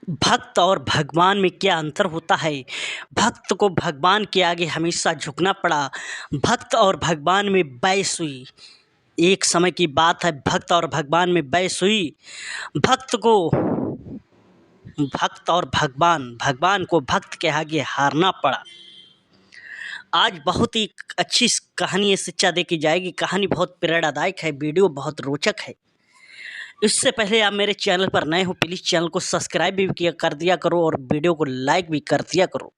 भक्त और भगवान में क्या अंतर होता है। भक्त को भगवान के आगे हमेशा झुकना पड़ा। भक्त और भगवान में बहस हुई। एक समय की बात है, भक्त और भगवान में बहस हुई। भक्त को भक्त और भगवान भगवान को भक्त के आगे हारना पड़ा। आज बहुत ही अच्छी कहानी शिक्षा दे की जाएगी। कहानी बहुत प्रेरणादायक है, वीडियो बहुत रोचक है। इससे पहले आप मेरे चैनल पर नए हो, प्लीज़ चैनल को सब्सक्राइब भी कर दिया करो और वीडियो को लाइक भी कर दिया करो।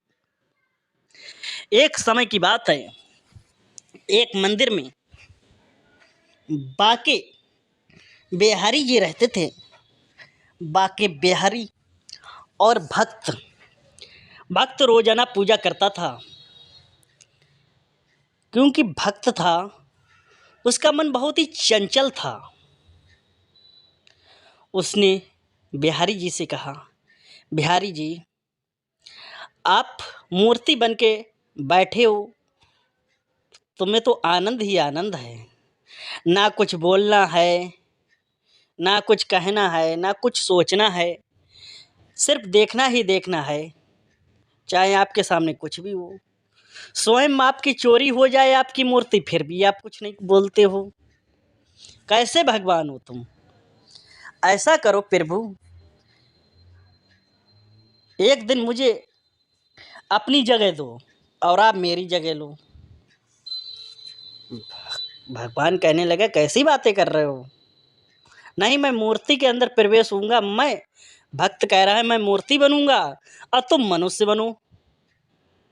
एक समय की बात है, एक मंदिर में बाके बिहारी जी रहते थे। बाके बिहारी और भक्त रोजाना पूजा करता था। क्योंकि भक्त था, उसका मन बहुत ही चंचल था। उसने बिहारी जी से कहा, बिहारी जी, आप मूर्ति बन के बैठे हो, तुम्हें तो आनंद ही आनंद है। ना कुछ बोलना है, ना कुछ कहना है, ना कुछ सोचना है, सिर्फ देखना ही देखना है। चाहे आपके सामने कुछ भी हो, स्वयं आपकी चोरी हो जाए आपकी मूर्ति, फिर भी आप कुछ नहीं बोलते हो। कैसे भगवान हो तुम? ऐसा करो प्रभु, एक दिन मुझे अपनी जगह दो और आप मेरी जगह लो। भगवान कहने लगे, कैसी बातें कर रहे हो? नहीं, मैं मूर्ति के अंदर प्रवेश होऊंगा। मैं भक्त कह रहा है मैं मूर्ति बनूंगा और तुम मनुष्य बनो।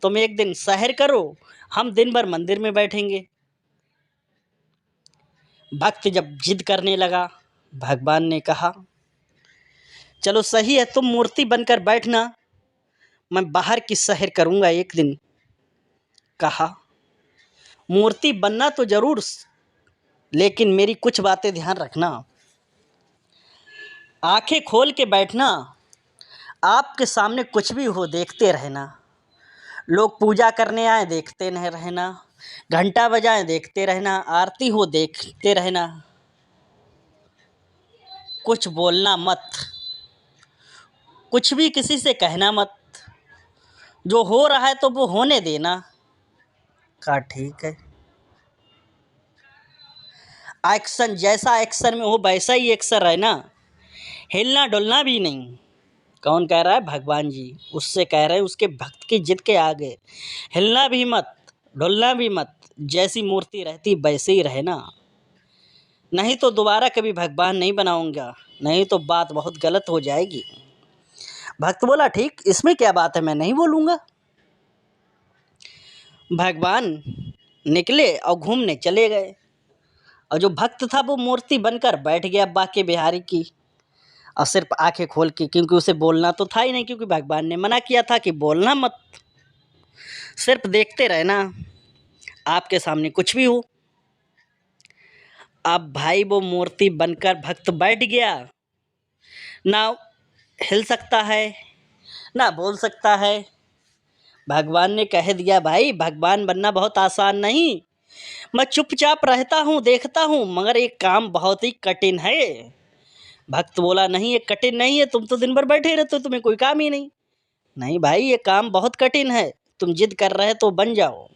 तुम एक दिन सैर करो, हम दिन भर मंदिर में बैठेंगे। भक्त जब जिद करने लगा, भगवान ने कहा, चलो सही है, तुम मूर्ति बनकर बैठना, मैं बाहर की सैर करूंगा एक दिन। कहा, मूर्ति बनना तो जरूर, लेकिन मेरी कुछ बातें ध्यान रखना। आंखें खोल के बैठना, आपके सामने कुछ भी हो देखते रहना। लोग पूजा करने आए देखते नहीं रहना, घंटा बजाए देखते रहना, आरती हो देखते रहना। कुछ बोलना मत, कुछ भी किसी से कहना मत। जो हो रहा है तो वो होने देना। कहा ठीक है। एक्शन जैसा एक्शन में हो वैसा ही एक्शन रहना, हिलना डुलना भी नहीं। कौन कह रहा है? भगवान जी उससे कह रहे हैं, उसके भक्त की जिद के आगे हिलना भी मत, डुलना भी मत। जैसी मूर्ति रहती वैसे ही रहना, नहीं तो दोबारा कभी भगवान नहीं बनाऊंगा, नहीं तो बात बहुत गलत हो जाएगी। भक्त बोला, ठीक, इसमें क्या बात है, मैं नहीं बोलूँगा। भगवान निकले और घूमने चले गए। और जो भक्त था वो मूर्ति बनकर बैठ गया बाके बिहारी की, और सिर्फ आंखें खोल के, क्योंकि उसे बोलना तो था ही नहीं, क्योंकि भगवान ने मना किया था कि बोलना मत, सिर्फ देखते रहना, आपके सामने कुछ भी हो। अब भाई वो मूर्ति बनकर भक्त बैठ गया, ना हिल सकता है ना बोल सकता है। भगवान ने कह दिया, भाई भगवान बनना बहुत आसान नहीं, मैं चुपचाप रहता हूँ देखता हूँ, मगर एक काम बहुत ही कठिन है। भक्त बोला, नहीं ये कठिन नहीं है, तुम तो दिन भर बैठे रहते हो, तुम्हें कोई काम ही नहीं। नहीं भाई, ये काम बहुत कठिन है, तुम जिद कर रहे तो बन जाओ।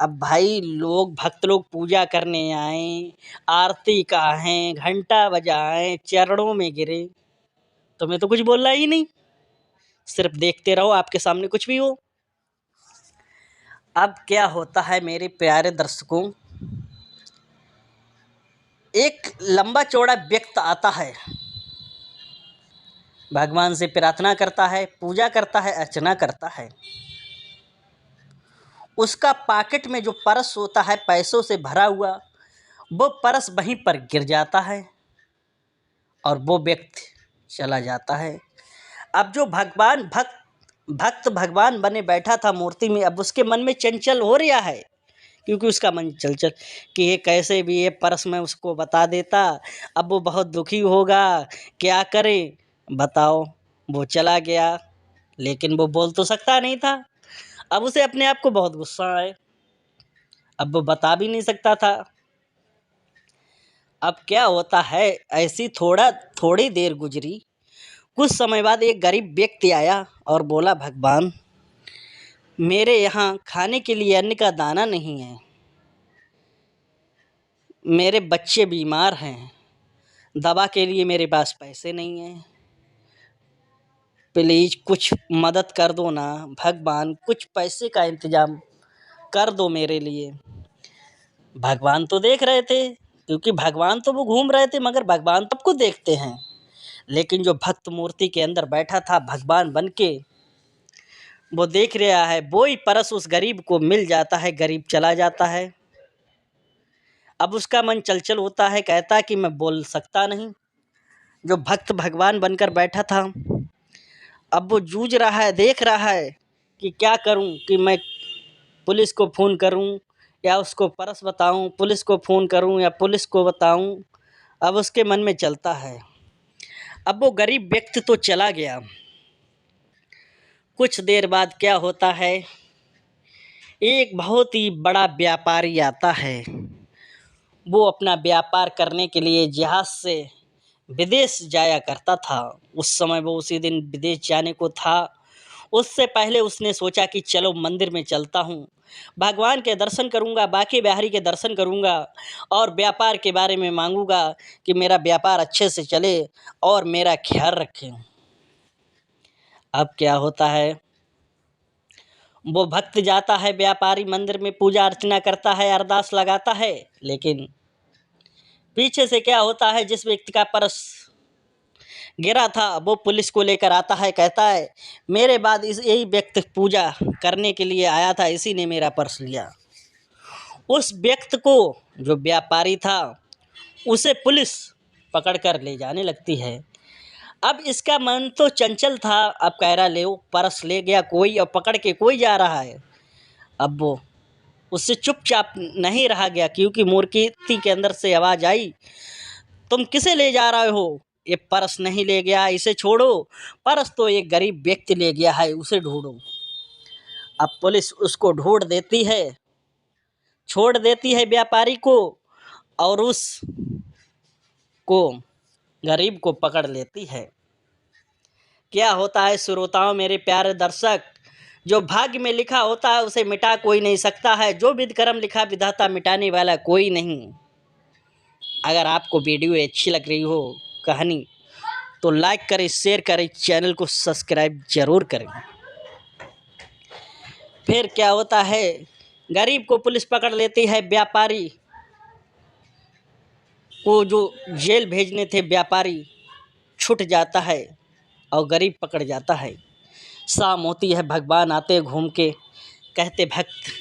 अब भाई लोग, भक्त लोग पूजा करने आए, आरती गाएं, घंटा बजाएं, चरणों में गिरे, तुम्हें तो कुछ बोलना ही नहीं, सिर्फ देखते रहो, आपके सामने कुछ भी हो। अब क्या होता है मेरे प्यारे दर्शकों, एक लंबा चौड़ा व्यक्ति आता है, भगवान से प्रार्थना करता है, पूजा करता है, अर्चना करता है। उसका पॉकेट में जो पर्स होता है पैसों से भरा हुआ, वो पर्स वहीं पर गिर जाता है और वो व्यक्ति चला जाता है। अब जो भक्त भगवान बने बैठा था मूर्ति में, अब उसके मन में चंचल हो रहा है, क्योंकि उसका मन चंचल कि ये कैसे भी ये पर्स में उसको बता देता, अब वो बहुत दुखी होगा, क्या करे बताओ। वो चला गया, लेकिन वो बोल तो सकता नहीं था। अब उसे अपने आप को बहुत गुस्सा आए, अब वो बता भी नहीं सकता था। अब क्या होता है, ऐसी थोड़ी देर गुजरी, कुछ समय बाद एक गरीब व्यक्ति आया और बोला, भगवान, मेरे यहाँ खाने के लिए अन्न का दाना नहीं है, मेरे बच्चे बीमार हैं, दवा के लिए मेरे पास पैसे नहीं हैं, प्लीज़ कुछ मदद कर दो ना भगवान, कुछ पैसे का इंतज़ाम कर दो मेरे लिए। भगवान तो देख रहे थे, क्योंकि भगवान तो वो घूम रहे थे, मगर भगवान सबको देखते हैं। लेकिन जो भक्त मूर्ति के अंदर बैठा था भगवान बन के, वो देख रहा है, वो ही परस उस गरीब को मिल जाता है, गरीब चला जाता है। अब उसका मन चलचल होता है, कहता है कि मैं बोल सकता नहीं। जो भक्त भगवान बनकर बैठा था, अब वो जूझ रहा है, देख रहा है कि क्या करूं, कि मैं पुलिस को फ़ोन करूं या उसको परस बताऊं, पुलिस को फ़ोन करूं या पुलिस को बताऊं। अब उसके मन में चलता है। अब वो गरीब व्यक्ति तो चला गया। कुछ देर बाद क्या होता है, एक बहुत ही बड़ा व्यापारी आता है। वो अपना व्यापार करने के लिए जहाज़ से विदेश जाया करता था। उस समय वो उसी दिन विदेश जाने को था। उससे पहले उसने सोचा कि चलो मंदिर में चलता हूँ, भगवान के दर्शन करूँगा, बांके बिहारी के दर्शन करूँगा और व्यापार के बारे में मांगूँगा कि मेरा व्यापार अच्छे से चले और मेरा ख्याल रखें। अब क्या होता है, वो भक्त जाता है, व्यापारी मंदिर में पूजा अर्चना करता है, अरदास लगाता है, लेकिन पीछे से क्या होता है, जिस व्यक्ति का पर्स गिरा था वो पुलिस को लेकर आता है, कहता है, मेरे बाद इस यही व्यक्ति पूजा करने के लिए आया था, इसी ने मेरा पर्स लिया। उस व्यक्ति को, जो व्यापारी था, उसे पुलिस पकड़ कर ले जाने लगती है। अब इसका मन तो चंचल था, अब कह रहा, ले पर्स ले गया कोई और पकड़ के कोई जा रहा है। अब वो उससे चुपचाप नहीं रहा गया, क्योंकि मूर्ति के अंदर से आवाज़ आई, तुम किसे ले जा रहे हो? ये पर्स नहीं ले गया, इसे छोड़ो, पर्स तो एक गरीब व्यक्ति ले गया है, उसे ढूंढो। अब पुलिस उसको ढूंढ देती है, छोड़ देती है व्यापारी को और उस को गरीब को पकड़ लेती है। क्या होता है श्रोताओं, मेरे प्यारे दर्शक, जो भाग्य में लिखा होता है उसे मिटा कोई नहीं सकता है, जो विधि कर्म लिखा विधाता मिटाने वाला कोई नहीं। अगर आपको वीडियो अच्छी लग रही हो, कहानी, तो लाइक करें, शेयर करें, चैनल को सब्सक्राइब जरूर करें। फिर क्या होता है, गरीब को पुलिस पकड़ लेती है, व्यापारी को जो जेल भेजने थे व्यापारी छूट जाता है और गरीब पकड़ जाता है। शाम होती है, भगवान आते घूम के, कहते, भक्त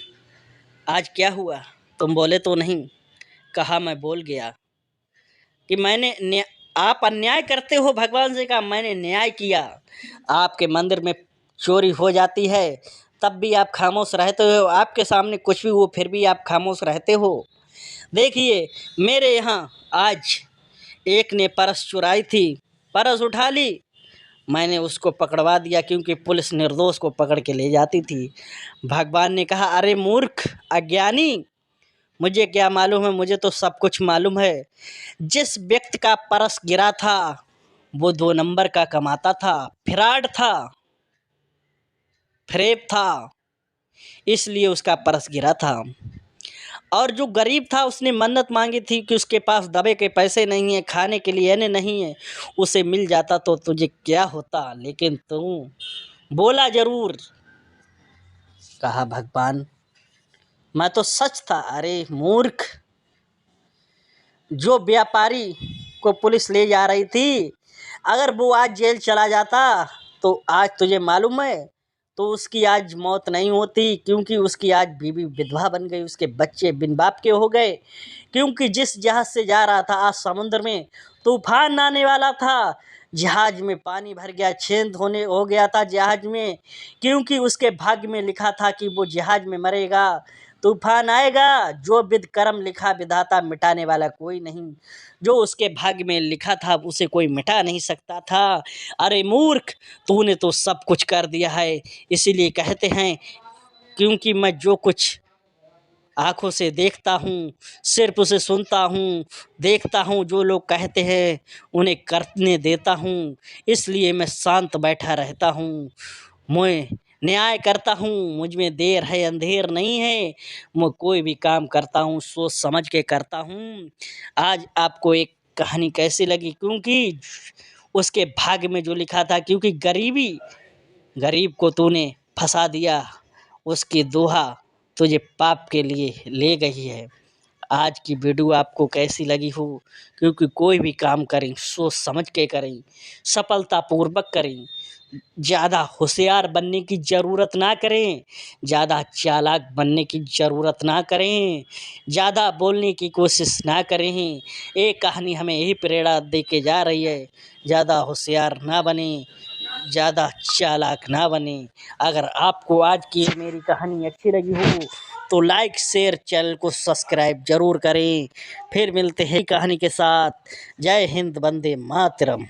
आज क्या हुआ, तुम बोले तो नहीं? कहा, मैं बोल गया कि आप अन्याय करते हो। भगवान से कहा, मैंने न्याय किया। आपके मंदिर में चोरी हो जाती है, तब भी आप खामोश रहते हो, आपके सामने कुछ भी हो फिर भी आप खामोश रहते हो। देखिए, मेरे यहाँ आज एक ने पर्स चुराई थी, पर्स उठा ली, मैंने उसको पकड़वा दिया, क्योंकि पुलिस निर्दोष को पकड़ के ले जाती थी। भगवान ने कहा, अरे मूर्ख अज्ञानी, मुझे क्या मालूम है, मुझे तो सब कुछ मालूम है। जिस व्यक्ति का पर्स गिरा था वो 2 नंबर का कमाता था, फ्रॉड था, फरेब था, इसलिए उसका पर्स गिरा था। और जो गरीब था उसने मन्नत मांगी थी कि उसके पास दबे के पैसे नहीं है, खाने के लिए अन्न नहीं है, उसे मिल जाता तो तुझे क्या होता, लेकिन तू बोला जरूर। कहा, भगवान मैं तो सच था। अरे मूर्ख, जो व्यापारी को पुलिस ले जा रही थी, अगर वो आज जेल चला जाता तो आज तुझे मालूम है, तो उसकी आज मौत नहीं होती, क्योंकि उसकी आज बीवी विधवा बन गई, उसके बच्चे बिन बाप के हो गए। क्योंकि जिस जहाज़ से जा रहा था, आज समुद्र में तूफान आने वाला था, जहाज में पानी भर गया, छेद होने हो गया था जहाज में, क्योंकि उसके भाग्य में लिखा था कि वो जहाज में मरेगा, तूफान आएगा। जो विधि कर्म लिखा विधाता मिटाने वाला कोई नहीं, जो उसके भाग्य में लिखा था उसे कोई मिटा नहीं सकता था। अरे मूर्ख, तूने तो सब कुछ कर दिया है। इसीलिए कहते हैं, क्योंकि मैं जो कुछ आँखों से देखता हूँ, सिर्फ उसे सुनता हूँ, देखता हूँ जो लोग कहते हैं उन्हें करने देता हूँ, इसलिए मैं शांत बैठा रहता हूँ। मैं न्याय करता हूँ, मुझ में देर है अंधेर नहीं है, मैं कोई भी काम करता हूँ सोच समझ के करता हूँ। आज आपको एक कहानी कैसी लगी? क्योंकि उसके भाग्य में जो लिखा था, क्योंकि गरीब को तूने फंसा दिया, उसकी दोहा तुझे पाप के लिए ले गई है। आज की वीडियो आपको कैसी लगी हो? क्योंकि कोई भी काम करें सोच समझ के करें, सफलतापूर्वक करें, ज़्यादा होशियार बनने की ज़रूरत ना करें, ज़्यादा चालाक बनने की ज़रूरत ना करें, ज़्यादा बोलने की कोशिश ना करें। ये कहानी हमें यही प्रेरणा दे के जा रही है, ज़्यादा होशियार ना बने, ज़्यादा चालाक ना बने। अगर आपको आज की मेरी कहानी अच्छी लगी हो तो लाइक शेयर चैनल को सब्सक्राइब जरूर करें। फिर मिलते हैं कहानी के साथ। जय हिंद, वंदे मातरम।